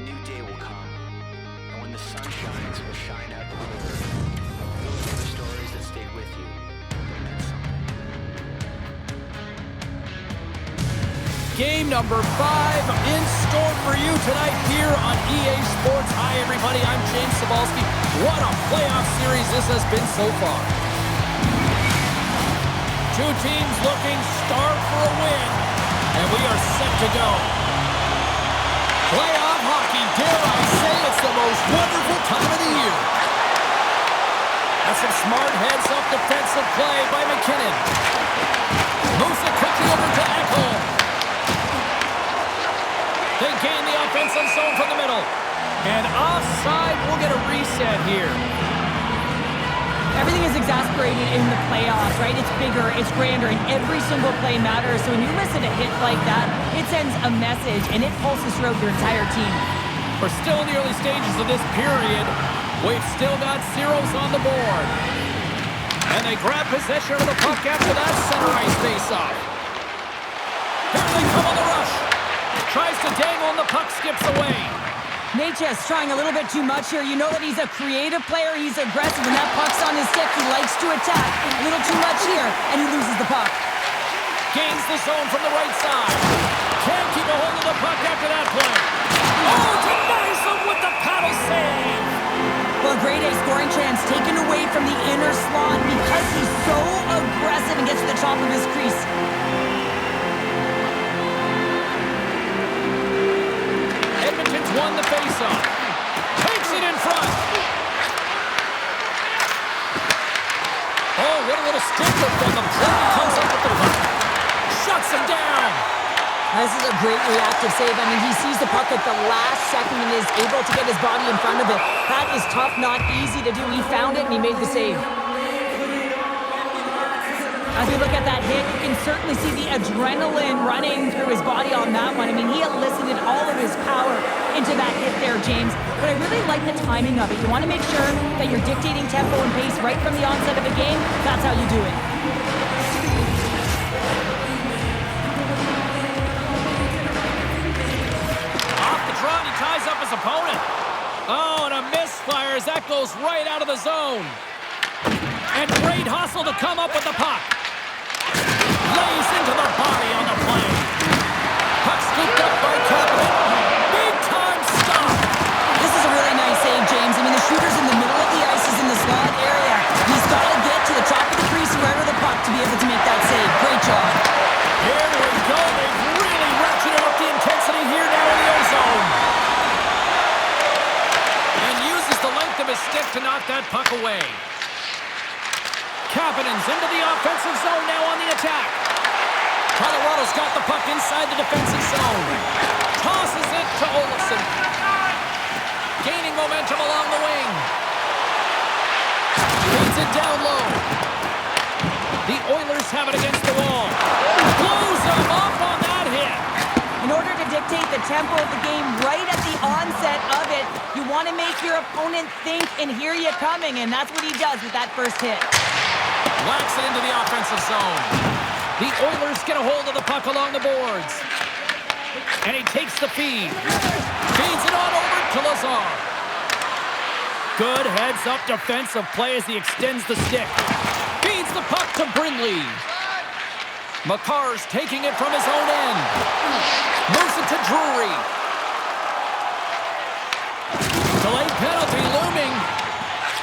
new day will come, and when the sun shines, will shine out the clear. Those are the stories that stayed with you. That meant something. Game number 5 in store for you tonight here on EA Sports. Hi, everybody. I'm James Cybulski. What a playoff series this has been so far. Two teams looking starved for a win, and we are set to go. Playoff hockey, dare I say, it's the most wonderful time of the year. That's some smart heads-up defensive play by McKinnon. Moves it quickly over to Ekholm. They gain the offensive zone from the middle. And offside, we'll get a reset here. Everything is exasperated in the playoffs, right? It's bigger, it's grander, and every single play matters. So when you listen to hits like that, it sends a message, and it pulses throughout your entire team. We're still in the early stages of this period. We've still got zeros on the board. And they grab possession of the puck after that center ice face-off. Here they come on the rush. Tries to dangle, and the puck skips away. Nate's just trying a little bit too much here. You know that he's a creative player. He's aggressive. When that puck's on his stick, he likes to attack. A little too much here, and he loses the puck. Gains the zone from the right side. Can't keep a hold of the puck after that play. Oh, denies him with the paddle save. Well, a great A scoring chance taken away from the inner slot because he's so aggressive and gets to the top of his crease. Edmonton's won the faceoff. Takes it in front. Oh, what a little sticker from the play. Comes up with the puck. Shuts him down. This is a great reactive save. I mean, he sees the puck at the last second and is able to get his body in front of it. That is tough, not easy to do. He found it and he made the save. As we look at that hit, you can certainly see the adrenaline running through his body on that one. I mean, he elicited all of his power into that hit there, James. But I really like the timing of it. You want to make sure that you're dictating tempo and pace right from the onset of the game. That's how you do it. Off the draw, he ties up his opponent. Oh, and a misfire as that goes right out of the zone. And great hustle to come up with the puck. Lays into the body on the play. Puck scooped up by Kapanen. Big time stop. This is a really nice save, James. I mean, the shooter's in the middle of the ice. He's in the slot area. He's got to get to the top of the crease right of the puck to be able to make that save. Great job. Here we go. They've really ratcheted up the intensity here now in the ozone. And uses the length of his stick to knock that puck away. Kapanen's into the offensive zone now on the attack. Colorado's got the puck inside the defensive zone. Tosses it to Olofsson. Gaining momentum along the wing. Feeds it down low. The Oilers have it against the wall. Blows them off on that hit. In order to dictate the tempo of the game right at the onset of it, you want to make your opponent think and hear you coming, and that's what he does with that first hit. Whacks it into the offensive zone. The Oilers get a hold of the puck along the boards. And he takes the feed. Feeds it on over to Lazar. Good heads-up defensive play as he extends the stick. Feeds the puck to Brindley. Makar's taking it from his own end. Moves it to Drury. Delayed penalty looming.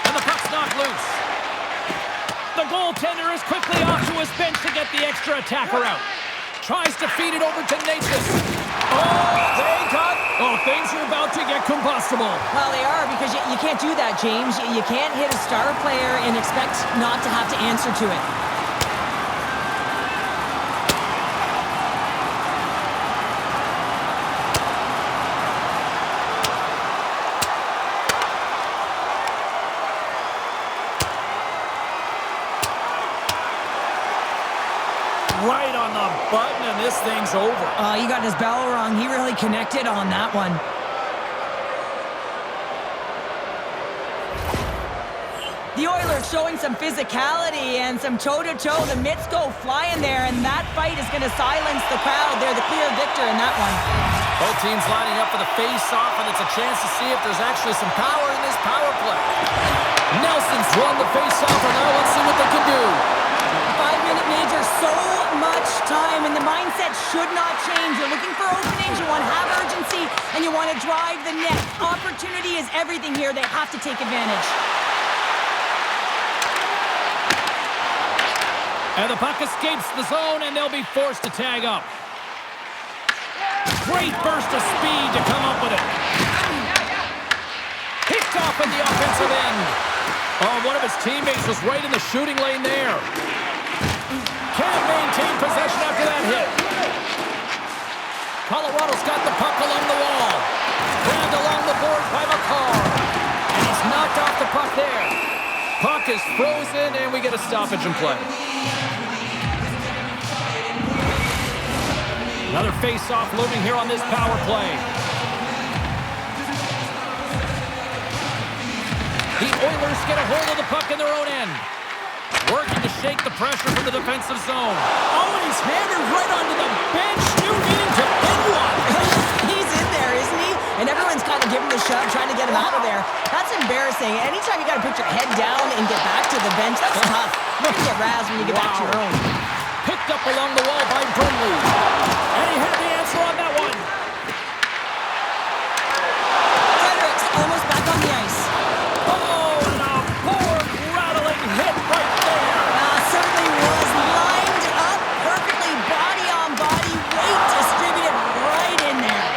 And the puck's knocked loose. The goaltender is quickly off to his bench to get the extra attacker out. Tries to feed it over to Natchez. Things are about to get combustible. Well, they are, because you can't do that, James. You can't hit a star player and expect not to have to answer to it. Right on the button, and this thing's over. He got his bell wrong. He really connected on that one. The Oilers showing some physicality and some toe-to-toe. The mitts go flying there, and that fight is going to silence the crowd. They're the clear victor in that one. Both teams lining up for the face-off, and it's a chance to see if there's actually some power in this power play. Nelson's won the face-off, and now let's see what they can do. 5-minute major, so much time, and the mindset should not change. You're looking for openings, you want to have urgency, and you want to drive the net. Opportunity is everything here. They have to take advantage. And the puck escapes the zone, and they'll be forced to tag up. Great burst of speed to come up with it. Picked off in the offensive end. Oh, one of his teammates was right in the shooting lane there. Can't maintain possession after that hit. Colorado's got the puck along the wall. Grabbed along the boards by McCarr. And he's knocked off the puck there. Puck is frozen, and we get a stoppage in play. Another face-off looming here on this power play. The Oilers get a hold of the puck in their own end. Working to shake the pressure from the defensive zone. Oh, and he's hammered right onto the bench. New needing to end one. He's in there, isn't he? And everyone's kind of giving him a shove, trying to get him out of there. That's embarrassing. Anytime you got to put your head down and get back to the bench, that's tough. You can get razzed when you get back to your own. Picked up along the wall by Brindley. And he had the answer on that one. Fredericks almost back on the ice. Oh, and a board-rattling hit right there. Certainly was lined up perfectly, body on body, weight distributed right in there.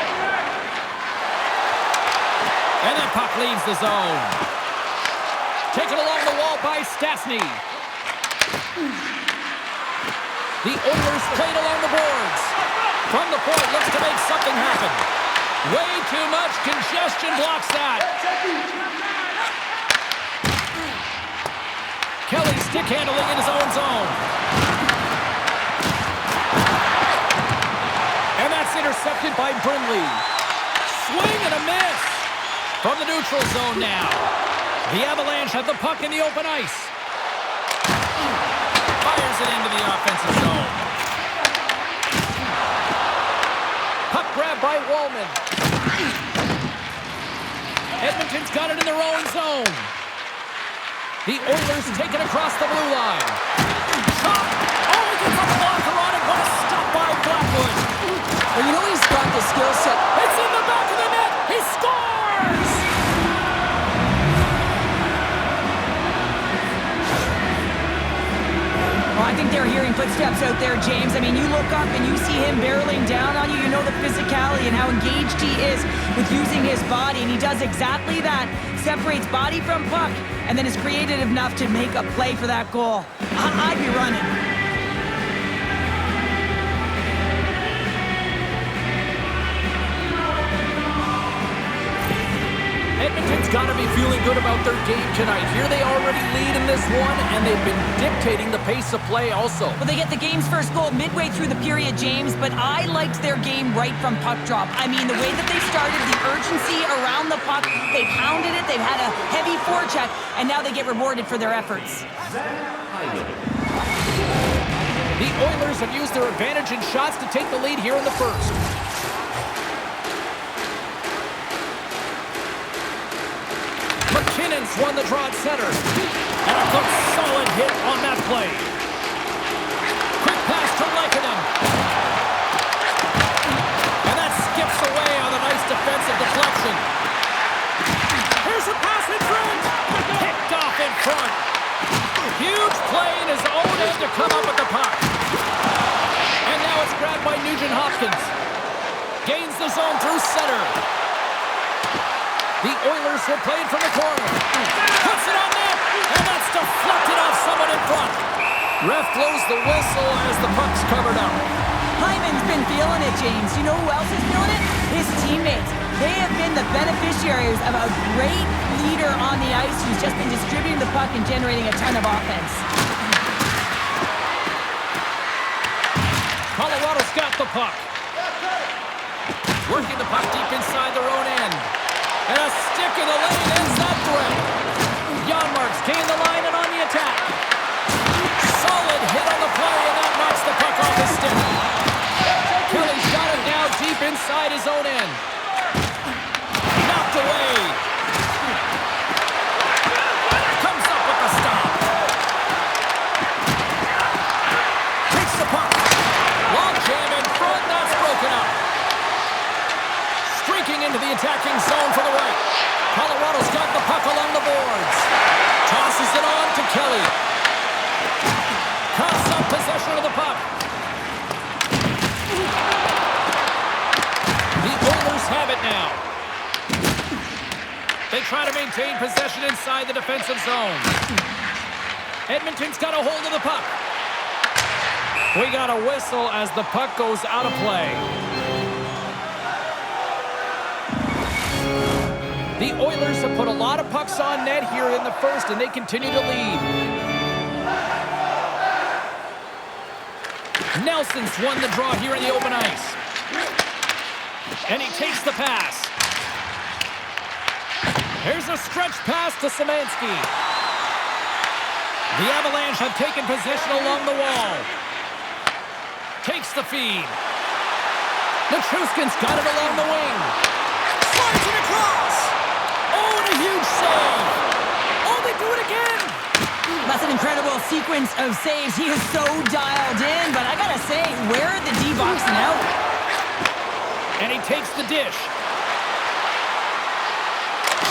And that puck leaves the zone. Taken along the wall by Stastny. The Oilers played along the boards. From the point, looks to make something happen. Way too much congestion blocks that. Kelly stick handling in his own zone. And that's intercepted by Brindley. Swing and a miss. From the neutral zone now. The Avalanche have the puck in the open ice. Fires it into the offensive zone. Puck grab by Wallman. Edmonton's got it in their own zone. The Oilers take it across the blue line. Shot! Oh, he gets a blocker on it. What a stop by Blackwood. Well, you know he's got the skill set. It's in the back of the net. He scores! Well, I think they're hearing footsteps out there, James. I mean, you look up and you see him barreling down on you. You know the physicality and how engaged he is with using his body, and he does exactly that. Separates body from puck, and then is creative enough to make a play for that goal. I'd be running. Edmonton's got to be feeling good about their game tonight. Here they already lead in this one, and they've been dictating the pace of play also. Well, they get the game's first goal midway through the period, James, but I liked their game right from puck drop. I mean, the way that they started, the urgency around the puck, they pounded it, they've had a heavy forecheck, and now they get rewarded for their efforts. The Oilers have used their advantage in shots to take the lead here in the first. McKinnon's won the draw at center. And a good solid hit on that play. Quick pass to Lekanen. And that skips away on a nice defensive deflection. Here's a pass in front. Picked off in front. Huge play in his own end to come up with the puck. And now it's grabbed by Nugent Hopkins. Gains the zone through center. The Oilers will play it from the corner. Puts it on net, and that's deflected off someone in front. Ref blows the whistle as the puck's covered up. Hyman's been feeling it, James. You know who else is feeling it? His teammates. They have been the beneficiaries of a great leader on the ice who's just been distributing the puck and generating a ton of offense. Colorado's got the puck. Working the puck deep inside their own end. And a stick in the lane ends that threat. Janmark's gained the line and on the attack. Solid hit on the play, and that knocks the puck off his stick. Kelly's got it now deep inside his own end. into the attacking zone for the right. Colorado's got the puck along the boards. Tosses it on to Kelly. Cuffs up possession of the puck. The Oilers have it now. They try to maintain possession inside the defensive zone. Edmonton's got a hold of the puck. We got a whistle as the puck goes out of play. The Oilers have put a lot of pucks on net here in the first, and they continue to lead. Nelson's won the draw here in the open ice. And he takes the pass. Here's a stretch pass to Szymanski. The Avalanche have taken possession along the wall. Takes the feed. Nichushkin's got it along the wing. Slides it across. Oh, and a huge save. Oh, they do it again. That's an incredible sequence of saves. He is so dialed in, but I gotta say, where are the D-boxing out? And he takes the dish.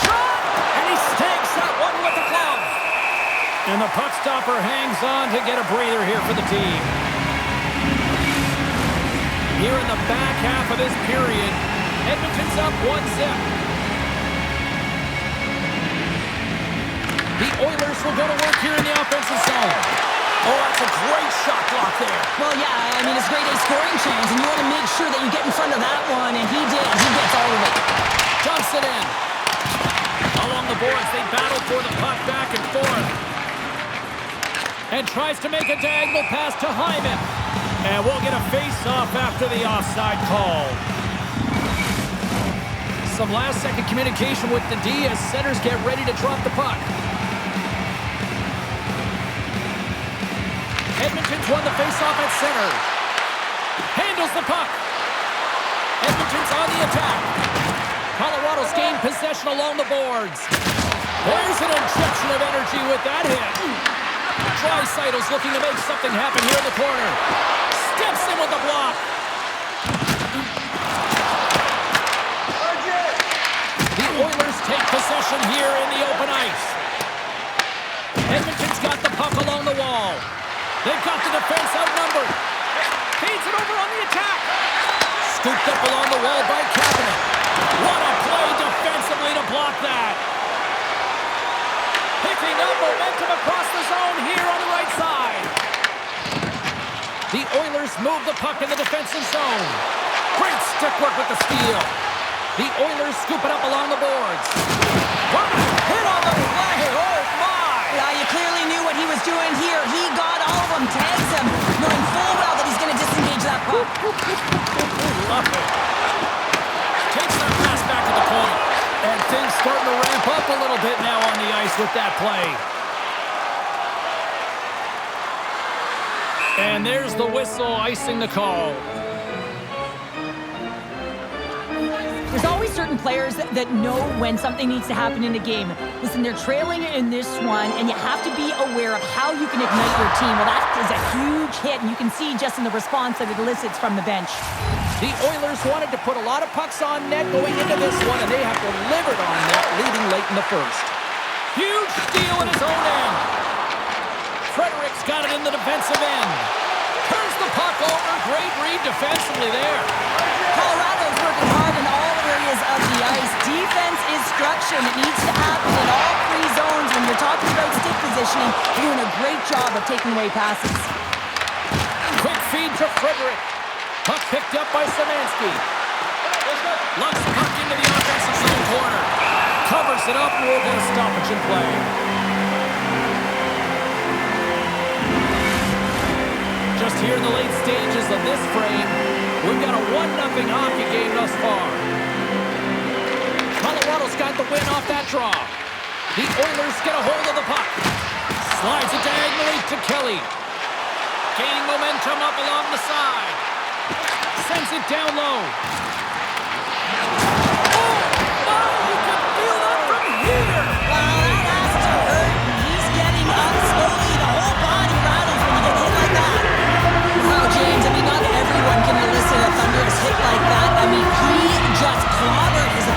Shot! And he stakes that one with the glove. And the puck stopper hangs on to get a breather here for the team. Here in the back half of this period, Edmonton's up 1-0. The Oilers will go to work here in the offensive zone. Oh, that's a great shot block there. Well, yeah, I mean, it's a great A scoring chance, and you want to make sure that you get in front of that one, and he did. He gets all of it. Dumps it in. Along the boards, they battle for the puck back and forth. And tries to make a diagonal pass to Hyman. And we'll get a face-off after the offside call. Some last-second communication with the D as centers get ready to drop the puck. Edmonton's won the face-off at center. Handles the puck. Edmonton's on the attack. Colorado's gained possession along the boards. There's an injection of energy with that hit. Draisaitl's looking to make something happen here in the corner. Steps in with the block. The Oilers take possession here in the open ice. Edmonton's got the puck along the wall. They've got the defense outnumbered. Feeds it over on the attack. Scooped up along the wall by Kapanen. What a play defensively to block that. Picking up momentum across the zone here on the right side. The Oilers move the puck in the defensive zone. Great stick work with the steal. The Oilers scoop it up along the boards. What a hit on the play. Oh, my. Yeah, you clearly knew what he was doing here. He got all of them, tags them, knowing full well that he's going to disengage that puck. Love it. Takes that pass back to the point. And things starting to ramp up a little bit now on the ice with that play. And there's the whistle icing the call. There's always certain players that know when something needs to happen in a game. Listen, they're trailing in this one, and you have to be aware of how you can ignite your team. Well, that is a huge hit, and you can see just in the response that it elicits from the bench. The Oilers wanted to put a lot of pucks on net going into this one, and they have delivered on net, leading late in the first. Huge steal at his own end. Frederick's got it in the defensive end. Turns the puck over. Great read defensively there. Colorado's working hard in all areas of the ice. Defense instruction. It needs to happen in all three zones. When you're talking about stick positioning, you're doing a great job of taking away passes. Quick feed to Frederick. Puck picked up by Szymanski. Lunks the puck into the offensive zone corner. Covers it up, and we'll get a stoppage in play. Just here in the late stages of this frame, we've got a 1-0 hockey game thus far. Colorado's got the win off that draw. The Oilers get a hold of the puck. Slides it diagonally to Kelly. Gaining momentum up along the side. Sends it down low. Oh, you can feel that from here. Wow, that has to hurt. He's getting up slowly. The whole body rattles when you get hit like that. Wow, James, I mean, not everyone can elicit a thunderous hit like that. I mean, he just clobbered his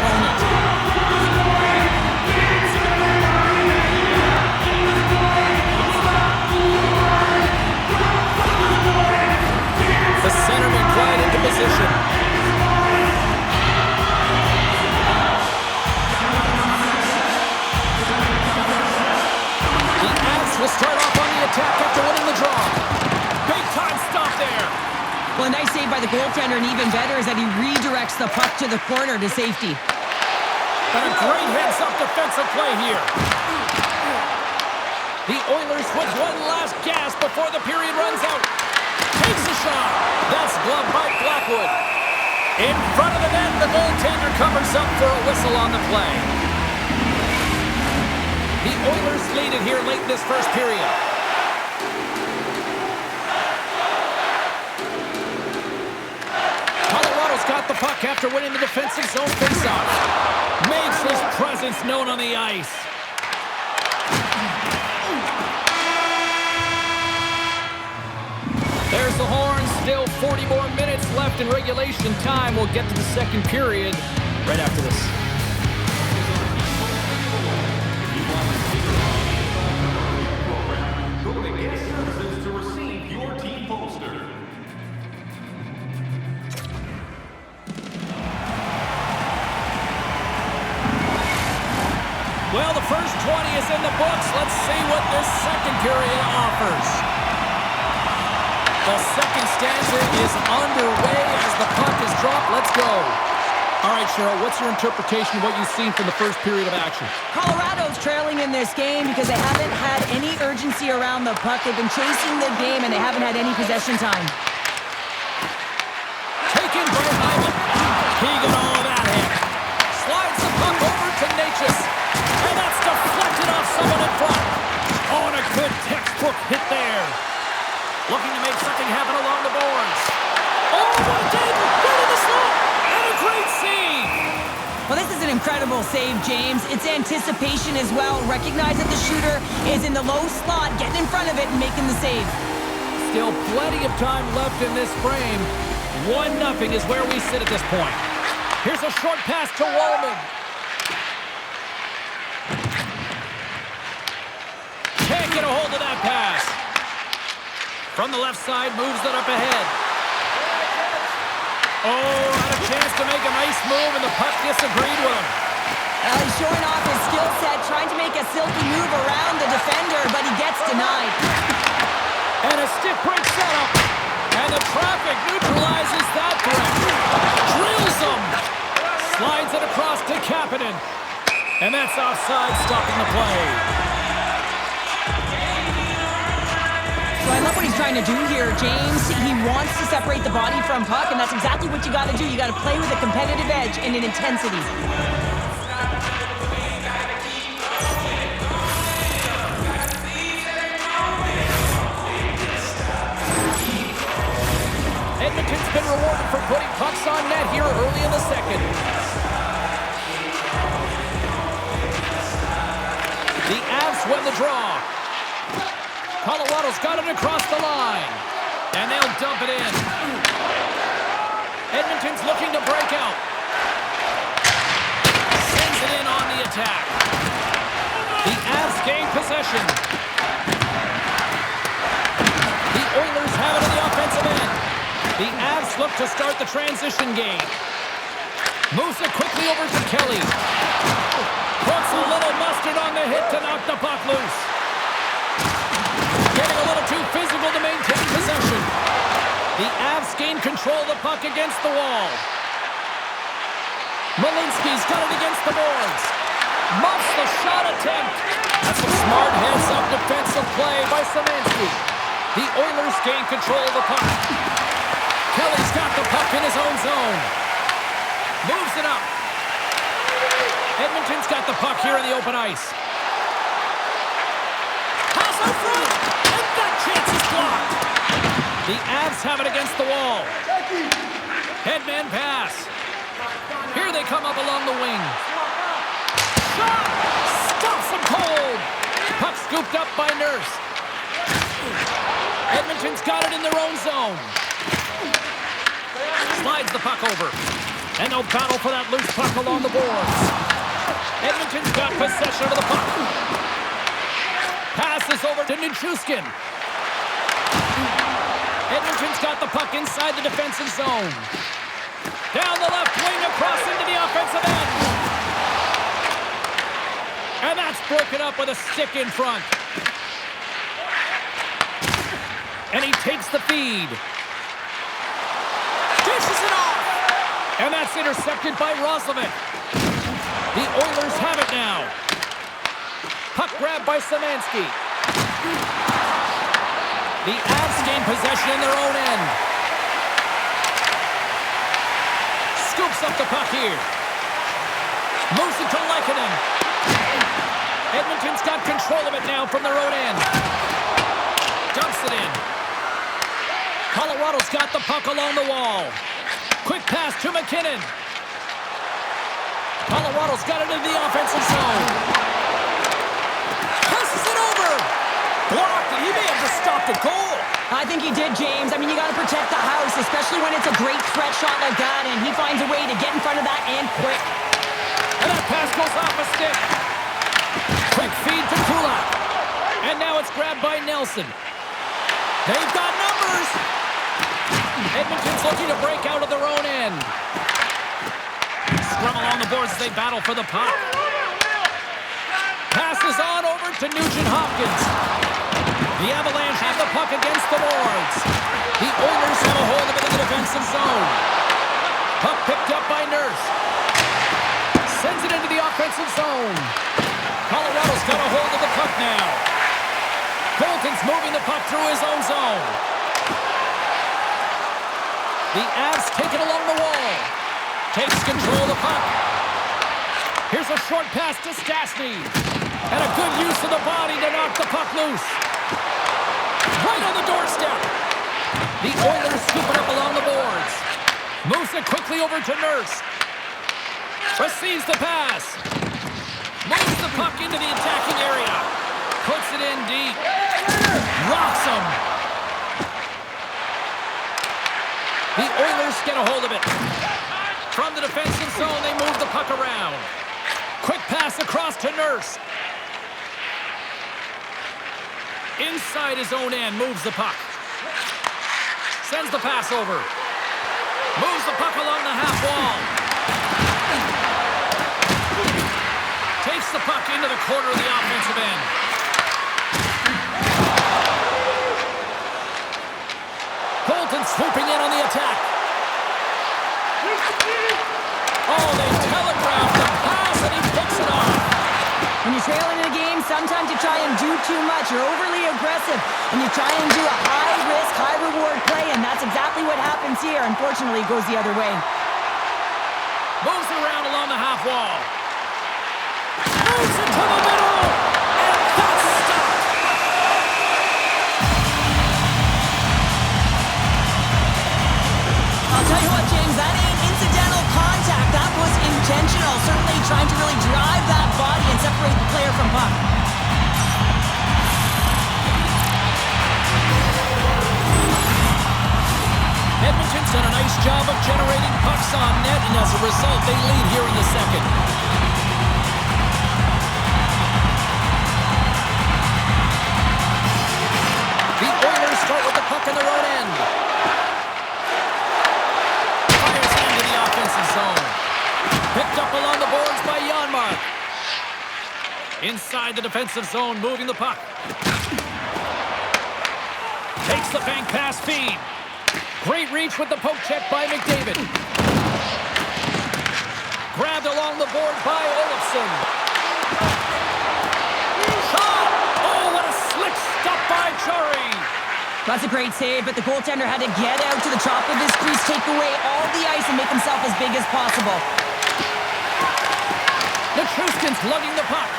the goaltender, and even better is that he redirects the puck to the corner to safety. And a great heads-up defensive play here. The Oilers with one last gasp before the period runs out. Takes a shot. That's gloved by Blackwood. In front of the net, the goaltender covers up for a whistle on the play. The Oilers lead it here late in this first period. Colorado's got the puck after winning the defensive zone faceoff. Makes his presence known on the ice. There's the horn. Still 40 more minutes left in regulation time. We'll get to the second period right after this. Go to guest services to receive your team poster. Well, the first 20 is in the books. Let's see what this second period offers. The second stanza is underway as the puck is dropped. Let's go. All right, Cheryl, what's your interpretation of what you've seen from the first period of action? Colorado's trailing in this game because they haven't had any urgency around the puck. They've been chasing the game, and they haven't had any possession time. Taken by Hyman. Keegan all of that hit. Slides the puck over to Natchez. And that's deflected off someone in front. Oh, and a good textbook hit there. Looking to make something happen along the boards. Oh, what a dig! Right in the slot! And a great save! Well, this is an incredible save, James. It's anticipation as well. Recognize that the shooter is in the low slot, getting in front of it and making the save. Still plenty of time left in this frame. 1-0 is where we sit at this point. Here's a short pass to Wallman. Can't get a hold of that pass. From the left side, moves it up ahead. Oh, had a chance to make a nice move, and the puck disagreed with him. He's showing off his skill set, trying to make a silky move around the defender, but he gets denied. And a stick break setup. And the traffic neutralizes that threat. Drills him. Slides it across to Kapanen. And that's offside, stopping the play. So I love what he's trying to do here, James. He wants to separate the body from puck, and that's exactly what you got to do. You got to play with a competitive edge and an intensity. Edmonton's been rewarded for putting pucks on net here early in the second. The Avs win the draw. Colorado's got it across the line. And they'll dump it in. Edmonton's looking to break out. Sends it in on the attack. The Avs gain possession. The Oilers have it on the offensive end. The Avs look to start the transition game. Moves it quickly over to Kelly. Puts a little mustard on the hit to knock the puck loose. Getting a little too physical to maintain possession. The Avs gain control of the puck against the wall. Malinsky's got it against the boards. Muffs the shot attempt. That's a smart heads-up defensive play by Szymanski. The Oilers gain control of the puck. Kelly's got the puck in his own zone. Moves it up. Edmonton's got the puck here in the open ice. Pass out front. And that chance is blocked. The Avs have it against the wall. Headman pass. Here they come up along the wing. Shot! Stops them cold. Puck scooped up by Nurse. Edmonton's got it in their own zone. Slides the puck over. And they'll battle for that loose puck along the boards. Edmonton's got possession of the puck. Passes over to Nichushkin. Edmonton's got the puck inside the defensive zone. Down the left wing, across into the offensive end. And that's broken up with a stick in front. And he takes the feed. And that's intercepted by Roslovic. The Oilers have it now. Puck grab by Szymanski. The Avs gain possession in their own end. Scoops up the puck here. Moves it to Lehkonen. Edmonton's got control of it now from their own end. Dumps it in. Colorado's got the puck along the wall. Quick pass to McKinnon. Colorado's got it in the offensive zone. Passes it over. Blocked, and he may have just stopped a goal. I think he did, James. I mean, you got to protect the house, especially when it's a great threat shot like that, and he finds a way to get in front of that and quick. And that pass goes off a stick. Quick feed to Kulak. And now it's grabbed by Nelson. They've got numbers. Edmonton's looking to break out of their own end. Scrum along the boards as they battle for the puck. Passes on over to Nugent-Hopkins. The Avalanche have the puck against the boards. The Oilers have a hold of it in the defensive zone. Puck picked up by Nurse. Sends it into the offensive zone. Colorado's got a hold of the puck now. Colton's moving the puck through his own zone. The Avs take it along the wall. Takes control of the puck. Here's a short pass to Stastny. And a good use of the body to knock the puck loose. Right on the doorstep. The Oilers scoop it up along the boards. Moves it quickly over to Nurse. Receives the pass. Moves the puck into the attacking area. Puts it in deep. Rocks him. The Oilers get a hold of it. From the defensive zone, they move the puck around. Quick pass across to Nurse. Inside his own end, moves the puck. Sends the pass over. Moves the puck along the half wall. Takes the puck into the corner of the offensive end. Colton swooping in on the attack. Oh, they telegraph the pass, and he picks it off. When you're trailing in a game, sometimes you try and do too much. You're overly aggressive, and you try and do a high-risk, high-reward play, and that's exactly what happens here. Unfortunately, it goes the other way. Moves around along the half wall. Moves it to the middle, and that's stopped. I'll tell you what, James, that ain't incidental contact. That was intentional. Certainly trying to really drive that body and separate the player from puck. Edmonton's done a nice job of generating pucks on net, and as a result, they lead here in the second. The Oilers start with the puck in their own end. Fires it into the offensive zone. Picked up along the boards by Janmark. Inside the defensive zone, moving the puck. Takes the bank pass feed. Great reach with the poke check by McDavid. Grabbed along the board by Olofsson. Shot! Oh, what a slick stop by Chari. That's a great save, but the goaltender had to get out to the top of his crease, take away all the ice, and make himself as big as possible. Nichushkin's lugging the puck.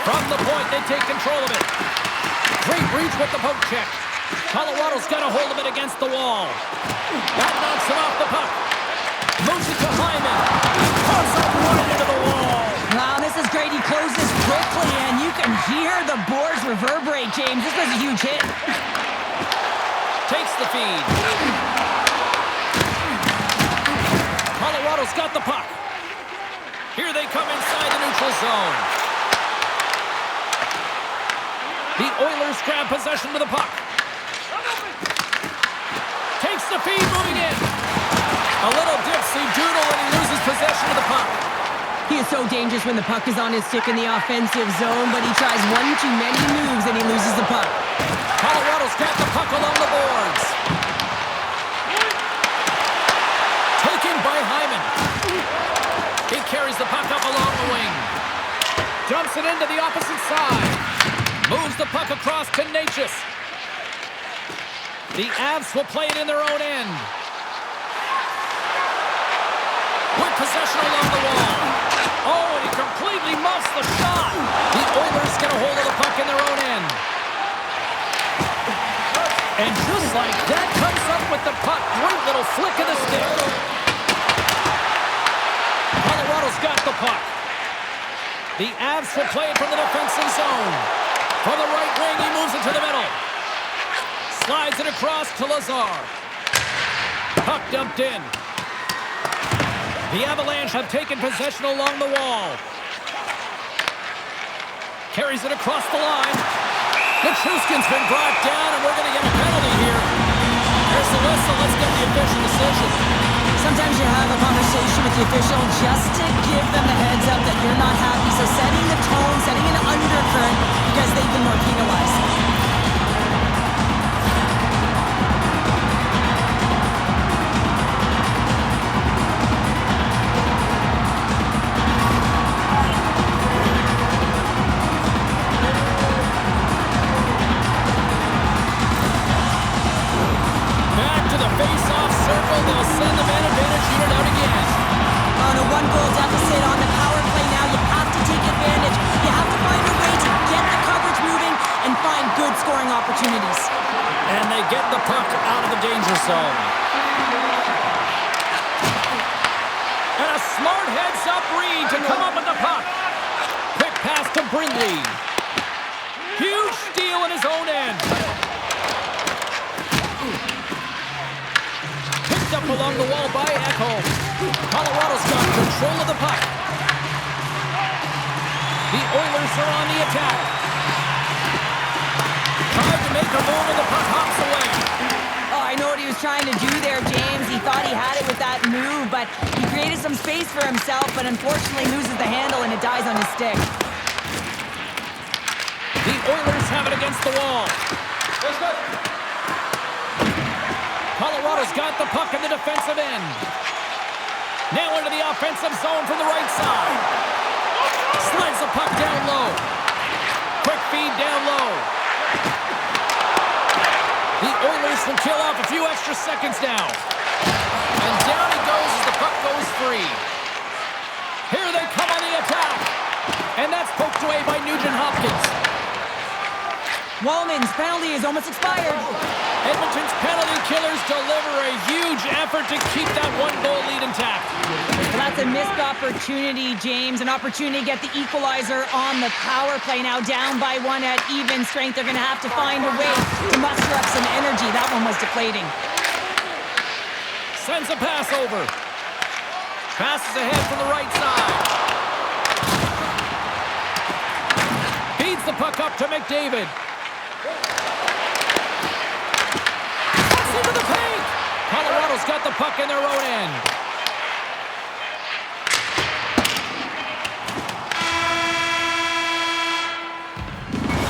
From the point, they take control of it. Great reach with the poke check. Colorado's got a hold of it against the wall. That knocks him off the puck. Moves it to Hyman. Puts it right into the wall. Wow, this is great. He closes quickly, and you can hear the boards reverberate, James. This was a huge hit. Takes the feed. Colorado's got the puck. Here they come inside the neutral zone. The Oilers grab possession to the puck. Takes the feed, moving in. A little dipsy doodle and he loses possession of the puck. He is so dangerous when the puck is on his stick in the offensive zone, but he tries one too many moves and he loses the puck. Colorado's got the puck along the boards. Taken the puck up along the wing. Dumps it into the opposite side. Moves the puck across to Natchez. The Avs will play it in their own end. With possession along the wall. Oh, and he completely muffs the shot. The Oilers get a hold of the puck in their own end. And just like that, comes up with the puck. Great little flick of the stick. Colorado's got the puck. The Avs will play it from the defensive zone. From the right wing, he moves it to the middle. Slides it across to Lazar. Puck dumped in. The Avalanche have taken possession along the wall. Carries it across the line. Nichushkin's been brought down, and we're going to get a penalty here. There's the whistle. Let's get the official decision. Sometimes you have a conversation with the official just to give them the heads up that you're not happy. So setting the tone, setting an undercurrent because they've been more penalized. Face-off circle, they'll send the man advantage unit out again. On a one-goal deficit on the power play now, you have to take advantage. You have to find a way to get the coverage moving and find good scoring opportunities. And they get the puck out of the danger zone. And a smart heads-up read to come up with the puck. Quick pass to Brindley. Huge steal in his own end. Up along the wall by Echo. Colorado's got control of the puck. The Oilers are on the attack. Tried to make a move and the puck hops away. Oh, I know what he was trying to do there, James. He thought he had it with that move, but he created some space for himself, but unfortunately loses the handle and it dies on his stick. The Oilers have it against the wall. Colorado's got the puck in the defensive end. Now into the offensive zone from the right side. Slides the puck down low. Quick feed down low. The Oilers will kill off a few extra seconds now. And down he goes as the puck goes free. Here they come on the attack. And that's poked away by Nugent-Hopkins. Wallman's penalty is almost expired. Edmonton's penalty killers deliver a huge effort to keep that one-goal lead intact. Well, that's a missed opportunity, James. An opportunity to get the equalizer on the power play. Now down by one at even strength. They're going to have to find a way to muster up some energy. That one was deflating. Sends a pass over. Passes ahead from the right side. Feeds the puck up to McDavid. Into the paint! Colorado's got the puck in their own end.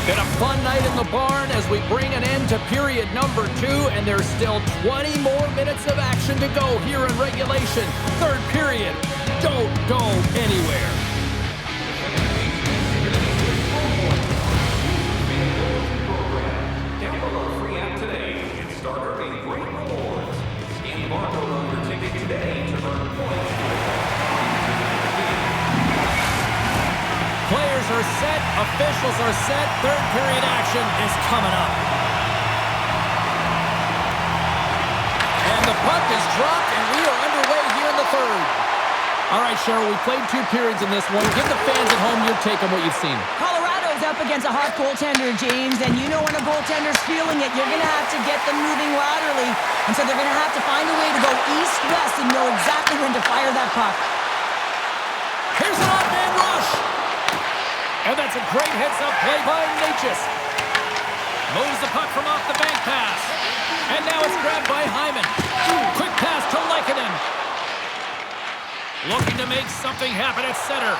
Been a fun night in the barn as we bring an end to period number 2, and there's still 20 more minutes of action to go here in regulation. Third period. Don't go anywhere. Players are set, officials are set, third period action is coming up. And the puck is dropped, and we are underway here in the third. All right, Cheryl, we played 2 periods in this one. Give the fans at home your take on what you've seen. Colorado's up against a hot goaltender, James, and you know when a goaltender's feeling it, you're going to have to get them moving laterally. And so they're going to have to find a way to go east-west and know exactly when to fire that puck. Here's an odd-man rush. And that's a great heads-up play by Natchez. Moves the puck from off the bank pass. And now it's grabbed by Hyman. Quick pass to Lehkonen. Looking to make something happen at center.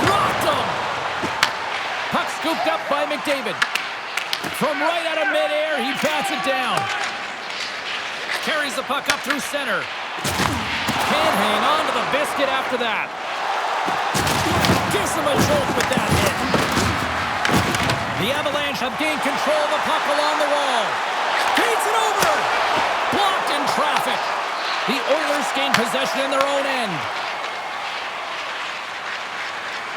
Rocked him! Puck scooped up by McDavid. From right out of midair, he bats it down. Carries the puck up through center. Can't hang on to the biscuit after that. Gives him a jolt with that hit. The Avalanche have gained control of the puck along the wall. Feeds it over. Blocked in traffic. The Oilers gain possession in their own end.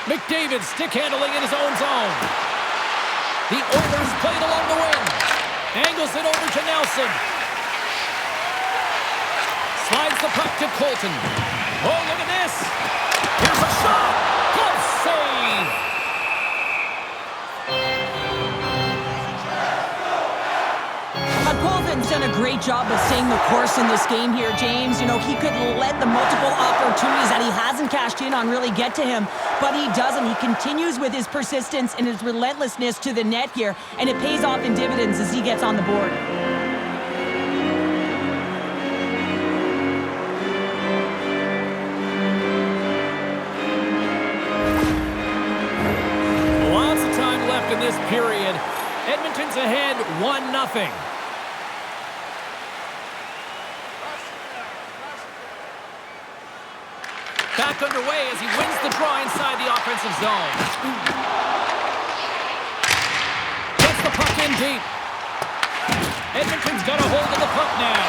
McDavid stick handling in his own zone. The Oilers play it along the wing. Angles it over to Nelson. Slides the puck to Colton. Oh, look at this. Here's a shot. Glove save. Colton's done a great job of staying the course in this game here, James. You know, he could let the multiple opportunities that he hasn't cashed in on really get to him, but he doesn't. He continues with his persistence and his relentlessness to the net here, and it pays off in dividends as he gets on the board. Lots of time left in this period. Edmonton's ahead 1-0. Back underway as he wins the draw inside the offensive zone. Gets the puck in deep. Edmonton's got a hold of the puck now.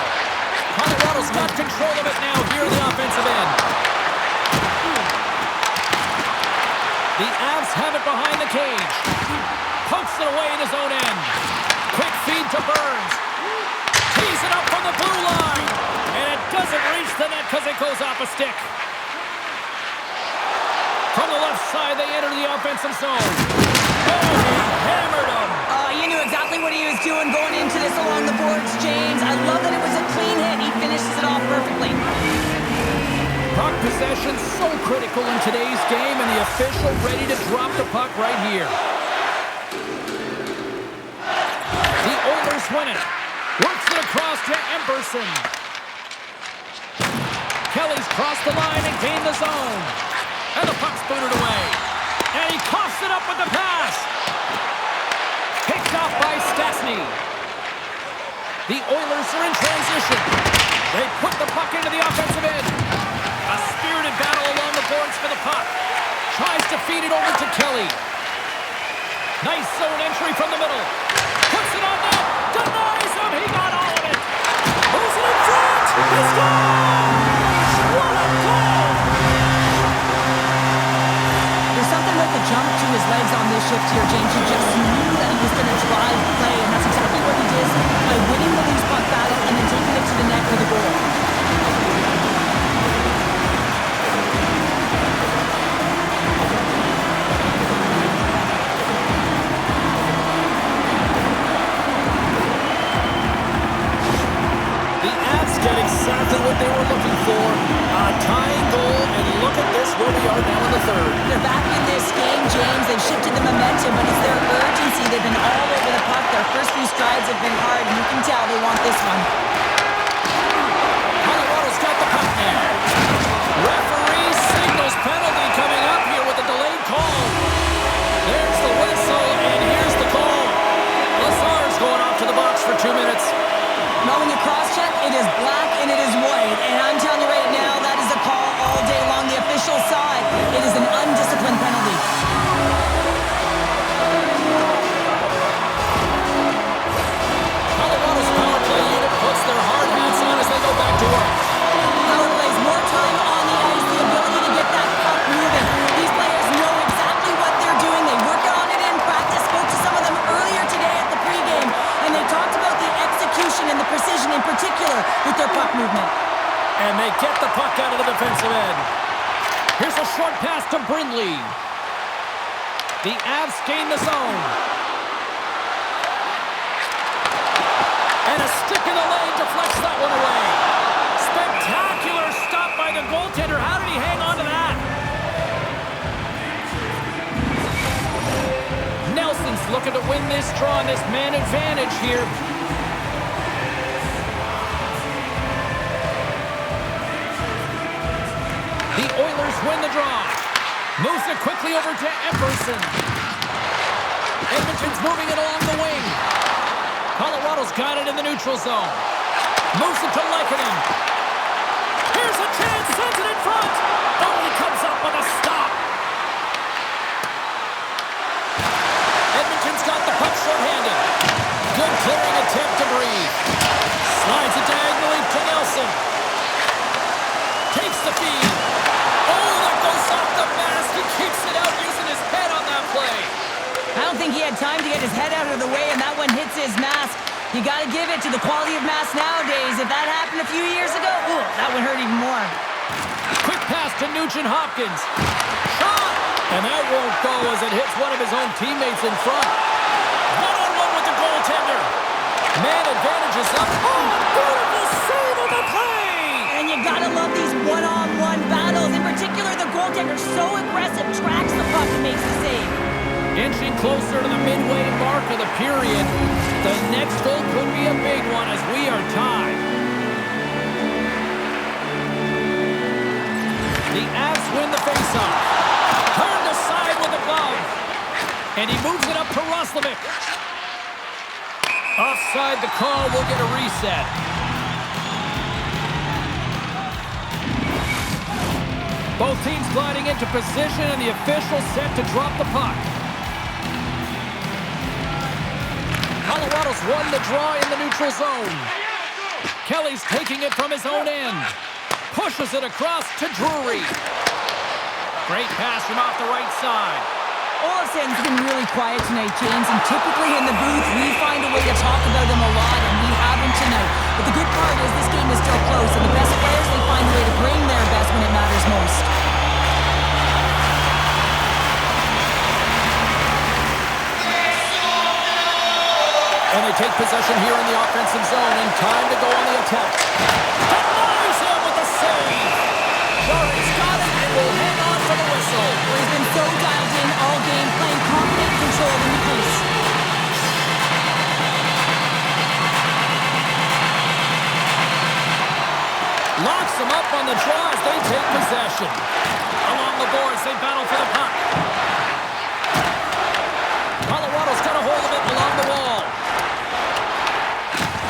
Colorado's got control of it now here in the offensive end. The Avs have it behind the cage. Pokes it away in his own end. Quick feed to Burns. Tees it up from the blue line. And it doesn't reach the net because it goes off a stick. From the left side, they enter the offensive zone. Oh, he hammered him. You knew exactly what he was doing going into this along the boards, James. I love that it was a clean hit. He finishes it off perfectly. Puck possession so critical in today's game, and the official ready to drop the puck right here. The Oilers win it. Works it across to Emberson. Kelly's crossed the line and gained the zone. And the puck's booted away. And he coughs it up with the pass. Picked off by Stanley. The Oilers are in transition. They put the puck into the offensive end. A spirited battle along the boards for the puck. Tries to feed it over to Kelly. Nice zone entry from the middle. Puts it on net. Denies him. He got all of it. Moves it in front. He scores! What a goal! There's something about the jump to his legs on this shift here, James. He just knew that he was going to drive play, and that's exactly what he did by winning the loose puck battle and then taking it to the net for the goal. Get exactly what they were looking for. A tying goal, and look at this, where we are now in the third. They're back in this game, James. They've shifted the momentum, but it's their urgency. They've been all over the puck. Their first few strides have been hard, and you can tell they want this one. Colorado's got the puck now. Referee signals penalty coming up here with a delayed call. There's the whistle, and here's the call. Lazar's going off to the box for 2 minutes. Now when you cross-check, it is black and it is white. And I'm telling you right now, that is a call all day long. The official side, it is an undisciplined penalty. Colorado's power play unit puts their hard hats on as they go back to work. Power plays more time on the ice, the ability to get that puck moving. These players know exactly what they're doing. They work on it in practice. Spoke to some of them earlier today at the pregame, and they talked about the execution and the precision in particular with their puck movement. And they get the puck out of the defensive end. Here's a short pass to Brindley. The Avs gain the zone. And a stick in the lane deflects that one away. Spectacular stop by the goaltender. How did he hang on to that? Nelson's looking to win this draw on this man advantage here. The Oilers win the draw. Moves it quickly over to Emberson. Edmonton's moving it along the wing. Colorado's got it in the neutral zone. Moves it to Lehkonen. Here's a chance. Sends it in front. Oh, he comes up with a stop. breathe. Slides it diagonally to Nelson. Takes the feed. Oh, that goes off the mask. He keeps it out using his head on that play. I don't think he had time to get his head out of the way, and that one hits his mask. You got to give it to the quality of mask nowadays. If that happened a few years ago, ooh, that would hurt even more. Quick pass to Nugent-Hopkins. Shot! And that won't go as it hits one of his own teammates in front. One-on-one with the goaltender. Man advantages up. Oh, beautiful save on the play! And you got to love these one-on-one battles. In particular, the goaltender so aggressive, tracks the puck and makes the save. Inching closer to the midway mark of the period. The next goal could be a big one as we are tied. The Avs win the faceoff. Turned aside with the glove. And he moves it up to Roslovic. Offside the call. We'll get a reset. Both teams gliding into position and the official set to drop the puck. Colorado's won the draw in the neutral zone. Kelly's taking it from his own end. Pushes it across to Drury. Great pass from off the right side. Olofsson's been really quiet tonight, James, and typically in the booth, we find a way to talk about him a lot, and we haven't tonight. But the good part is this game is still close, and the best players, they find a way to bring their best when it matters most. And they take possession here in the offensive zone, and time to go on the attack. Denies him with the save. Murray's got it and will hang on for the whistle. He's been so dialed in all game, playing confident and controlled in the crease. Locks him up on the draw as they take possession. Along the boards, they battle for the puck. Colorado's got a hold of it along the wall.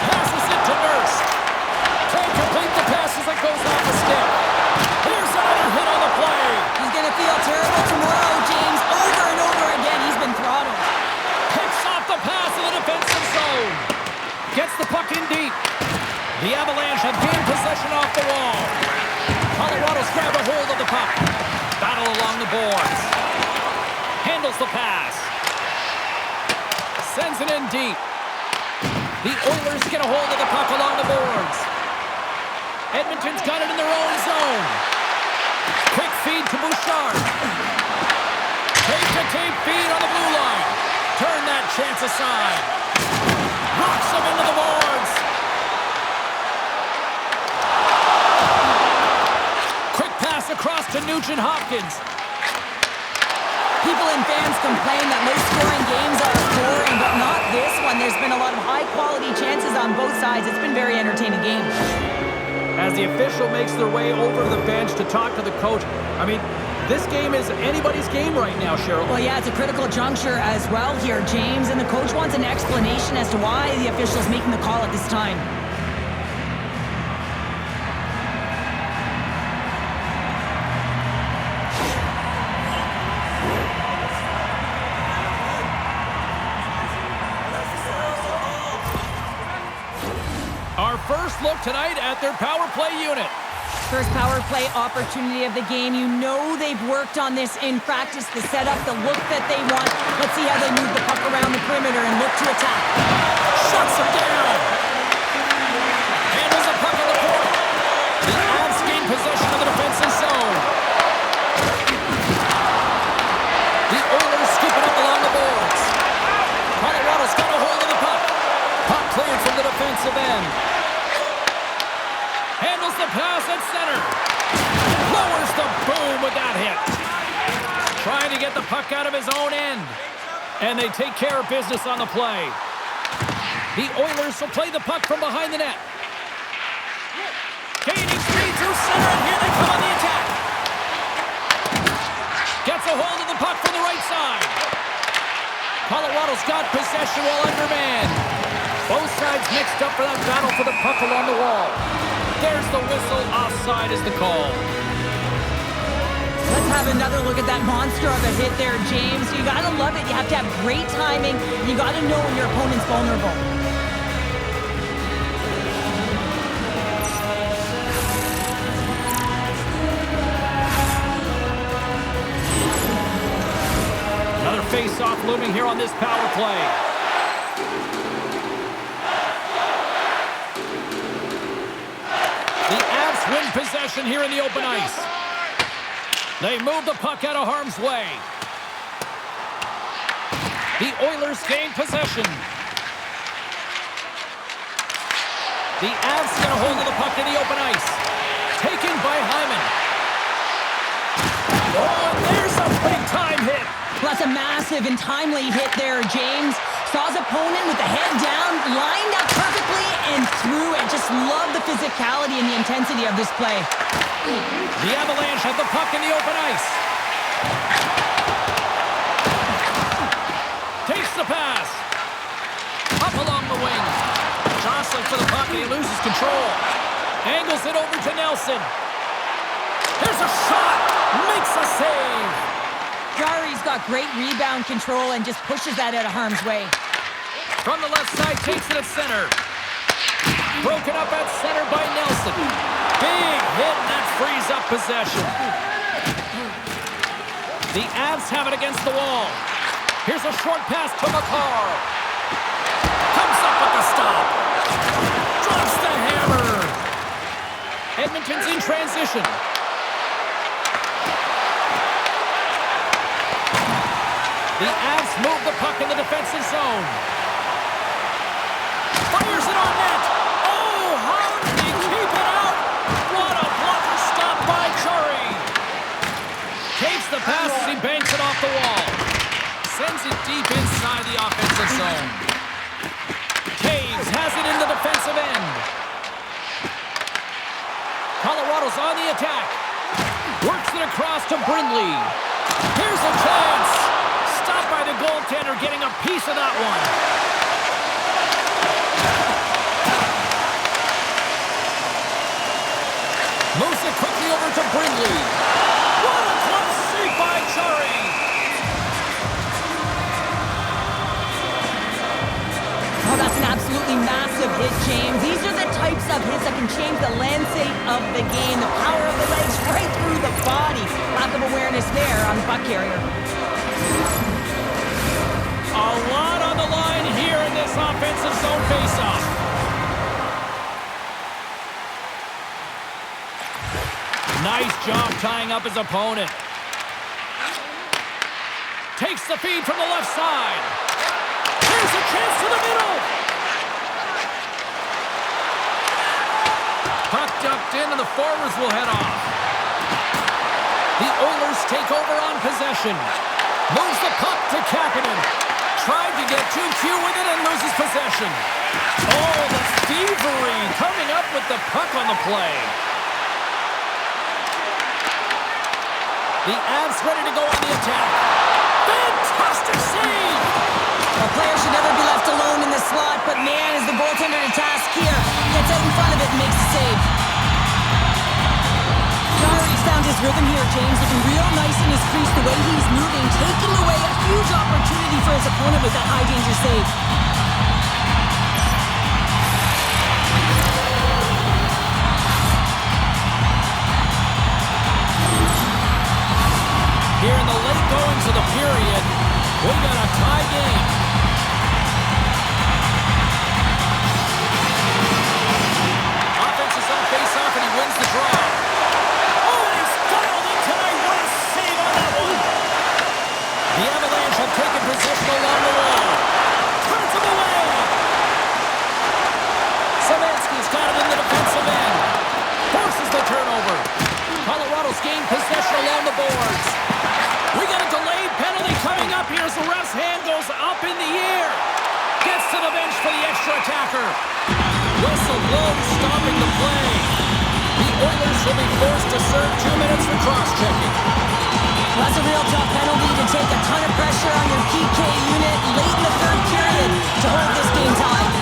Passes it to Nurse. Can't complete the pass as it goes off the stick. Here's another hit on the play. He's going to feel terrible tomorrow, James. Over and over again, he's been throttled. Picks off the pass in the defensive zone. Gets the puck in deep. The Avalanche have gained possession off the wall. Colorado's grab a hold of the puck. Battle along the boards. Handles the pass. Sends it in deep. The Oilers get a hold of the puck along the boards. Edmonton's got it in their own zone. Quick feed to Bouchard. Tape-to-tape feed on the blue line. Turn that chance aside. Knocks him into the boards. Quick pass across to Nugent-Hopkins. People and fans complain that low-scoring games are boring, but not this one. There's been a lot of high-quality chances on both sides. It's been a very entertaining game. As the official makes their way over to the bench to talk to the coach, I mean, this game is anybody's game right now, Cheryl. Well, yeah, it's a critical juncture as well here, James, and the coach wants an explanation as to why the official's making the call at this time. Our first look tonight at their power play unit. First power play opportunity of the game. You know they've worked on this in practice, the setup, the look that they want. Let's see how they move the puck around the perimeter and look to attack. Shuts him down. Handles the puck on the point. The Avs gain possession of the defensive zone. The Oilers scoop it up along the boards. Colorado's got a hold of the puck. Puck cleared from the defensive end. Handles the pass at center. Lowers the boom with that hit. Trying to get the puck out of his own end. And they take care of business on the play. The Oilers will play the puck from behind the net. Gaining speed through center, and here they come on the attack. Gets a hold of the puck from the right side. Colorado's got possession while undermanned. Both sides mixed up for that battle for the puck along the wall. There's the whistle. Offside is the call. Let's have another look at that monster of a hit there, James. You got to love it. You have to have great timing. You got to know when your opponent's vulnerable. face-off looming here on this power play. The Avs win possession here in the open ice. They move the puck out of harm's way. The Oilers gain possession. The Avs get a hold of the puck in the open ice. Taken by Hyman. Oh, and there's a big-time hit. Well, that's a massive and timely hit there, James. Saw his opponent with the head down, lined up perfectly, and threw it. Just love the physicality and the intensity of this play. The Avalanche have the puck in the open ice. Takes the pass. Up along the wing. Jostling for the puck, and he loses control. Angles it over to Nelson. Here's a shot. Makes a save. Jari's got great rebound control and just pushes that out of harm's way. From the left side, takes it at center. Broken up at center by Nelson. Big hit, and that frees up possession. The Avs have it against the wall. Here's a short pass to McCarr. Comes up with the stop. Drops the hammer. Edmonton's in transition. The Avs move the puck in the defensive zone. Fires it on net. Oh, how did he keep it out? What a blocker stop by Curry. Takes the pass as he banks it off the wall. Sends it deep inside the offensive zone. Taves has it in the defensive end. Colorado's on the attack. Works it across to Brindley. Here's a chance. Stopped by the goaltender, getting a piece of that one. Moves it quickly over to Brindley. What a close save by Curry. Oh, that's an absolutely massive hit, James. These are the types of hits that can change the landscape of the game. The power of the legs right through the body. Lack of awareness there on the puck carrier. A lot on the line here in this offensive zone faceoff. Nice job tying up his opponent. Takes the feed from the left side. Here's a chance to the middle. Puck dumped in and the forwards will head off. The Oilers take over on possession. Moves the puck to Kapanen. Tried to get too cute with it and loses possession. Oh, the thievery coming up with the puck on the play. The Avs ready to go on the attack. Fantastic save! A player should never be left alone in the slot, but man, is the goaltender to task here. Gets out in front of it and makes the save. Jari's found his rhythm here, James. Looking real nice in his crease, the way he's moving, taking away a huge opportunity for his opponent with that high-danger save. Here in the late goings of the period, we got a tie game. Offense is on face-off and he wins the draw. Oh, he's dialed in tonight. What a save on that one. The Avalanche have taken position along the wall. Turns him away. Savansky's got it in the defensive end. Forces the turnover. Colorado's gained possession along the boards. We got a delayed penalty coming up here as the ref's hand goes up in the air. Gets to the bench for the extra attacker. Whistle blows, stopping the play. The Oilers will be forced to serve 2 minutes for cross-checking. That's a real tough penalty to take a ton of pressure on your PK unit late in the third period to hold this game tied.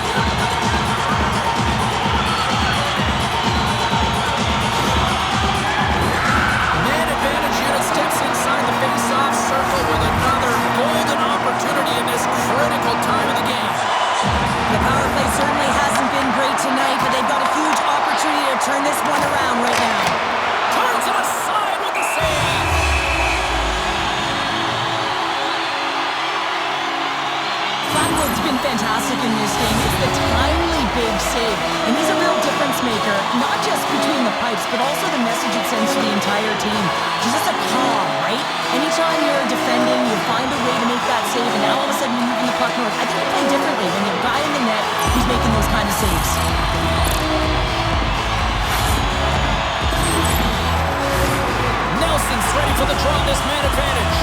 Man advantage unit steps inside the face-off circle with another golden opportunity in this critical time of the game. The power play certainly hasn't been great tonight, but they've got a huge opportunity to turn this one around right now. Turns it aside with the save. fantastic in this game is the timely big save. And he's a real difference maker, not just between the pipes, but also the message it sends to the entire team. He's just a calm, right? Anytime you're defending, you find a way to make that save, and now all of a sudden you're moving the puck north. I think you play differently when you have a guy in the net who's making those kind of saves. Nelson's ready for the draw on this man advantage.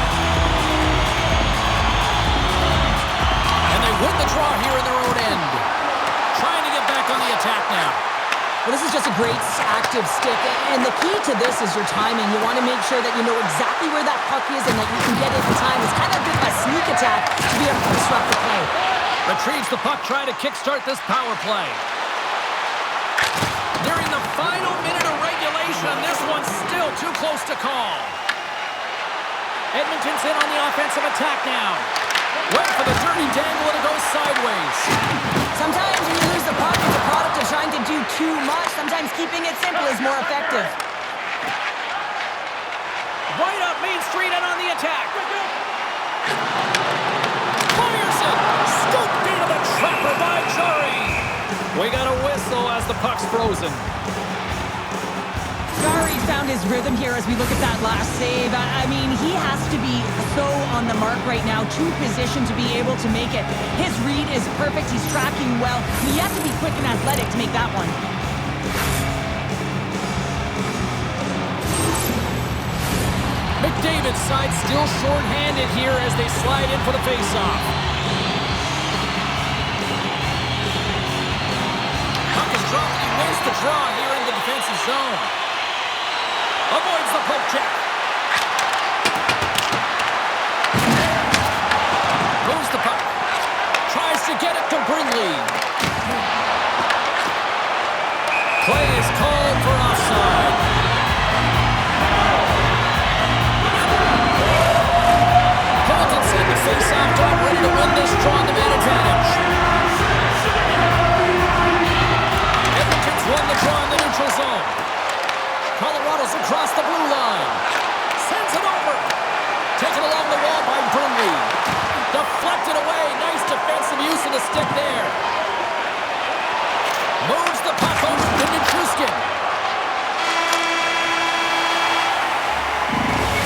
And they win the draw here in their own end. Trying to get back on the attack now. Well, this is just a great active stick, and the key to this is your timing. You want to make sure that you know exactly where that puck is and that you can get it in time. It's kind of a bit of a sneak attack to be able to disrupt the play. Retrieves the puck, trying to kickstart this power play. Nearing the final minute of regulation, this one's still too close to call. Edmonton's in on the offensive attack now. Went for the dirty dangle and it goes sideways. Sometimes when you lose the puck, it's a product of trying to do too much. Sometimes keeping it simple is more effective. Right up Main Street and on the attack. Fires it! Scooped into the trapper by Jari. We got a whistle as the puck's frozen. Jari found his rhythm here as we look at that last save. I mean, he has to be so on the mark right now, to position to be able to make it. His read is perfect. He's tracking well. He has to be quick and athletic to make that one. McDavid's side still short-handed here as they slide in for the face-off. Puck is dropped and he wins the draw here in the defensive zone. Avoids the poke check. Moves the puck. Tries to get it to Brindley. Play is called for offside. Hamilton's in the face-off dot, ready to win this draw on the man advantage. Edmonton's won the draw in the neutral zone. Colorado's across the blue line. Sends it over. Taken along the wall by Brindley. Deflected away. Nice defensive use of the stick there. Moves the puck over to Nichushkin.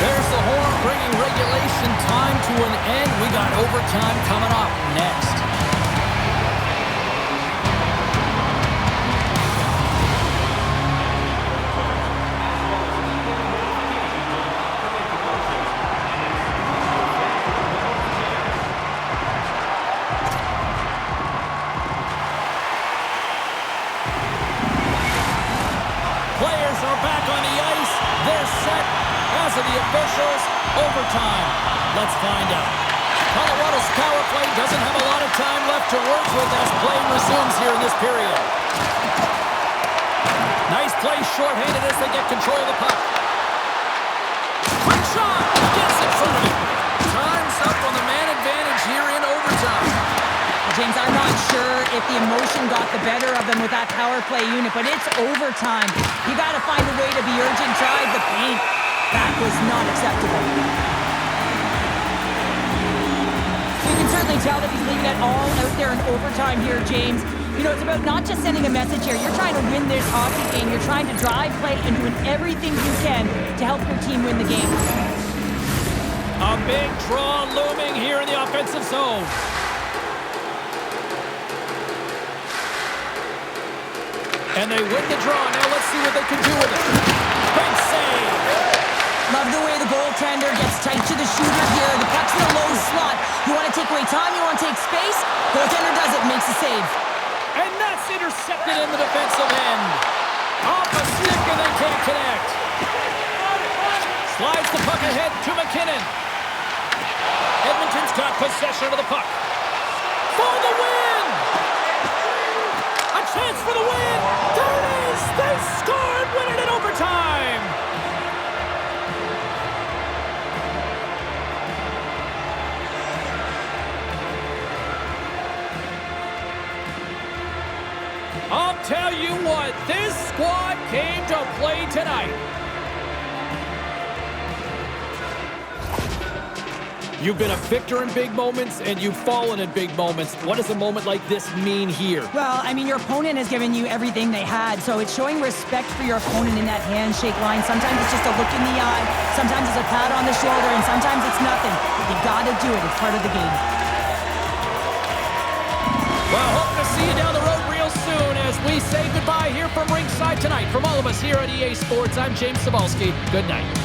There's the horn bringing regulation time to an end. We got overtime coming up next. The officials, overtime. Let's find out. Colorado's power play doesn't have a lot of time left to work with as play resumes here in this period. Nice play shorthanded as they get control of the puck. Quick shot! Gets in front of it. Time's up on the man advantage here in overtime. Well, James, I'm not sure if the emotion got the better of them with that power play unit, but it's overtime. You got to find a way to be urgent, drive the paint. That was not acceptable. You can certainly tell that he's leaving it all out there in overtime here, James. You know, it's about not just sending a message here. You're trying to win this hockey game. You're trying to drive play and doing everything you can to help your team win the game. A big draw looming here in the offensive zone. And they win the draw. Now let's see what they can do with it. Big save. Love the way the goaltender gets tight to the shooter here. The puck's in a low slot. You want to take away time, you want to take space. Goaltender does it, makes the save. And that's intercepted in the defensive end. Off a stick and they can't connect. Slides the puck ahead to McKinnon. Edmonton's got possession of the puck. For the win! A chance for the win! There it is! They scored, winning it overtime! I'll tell you what, this squad came to play tonight. You've been a victor in big moments, and you've fallen in big moments. What does a moment like this mean here? Well, I mean, your opponent has given you everything they had, so it's showing respect for your opponent in that handshake line. Sometimes it's just a look in the eye, sometimes it's a pat on the shoulder, and sometimes it's nothing. You gotta do it. It's part of the game. Well, hope to see you down the road real soon as we say goodbye here from ringside tonight. From all of us here at EA Sports, I'm James Cebulski. Good night.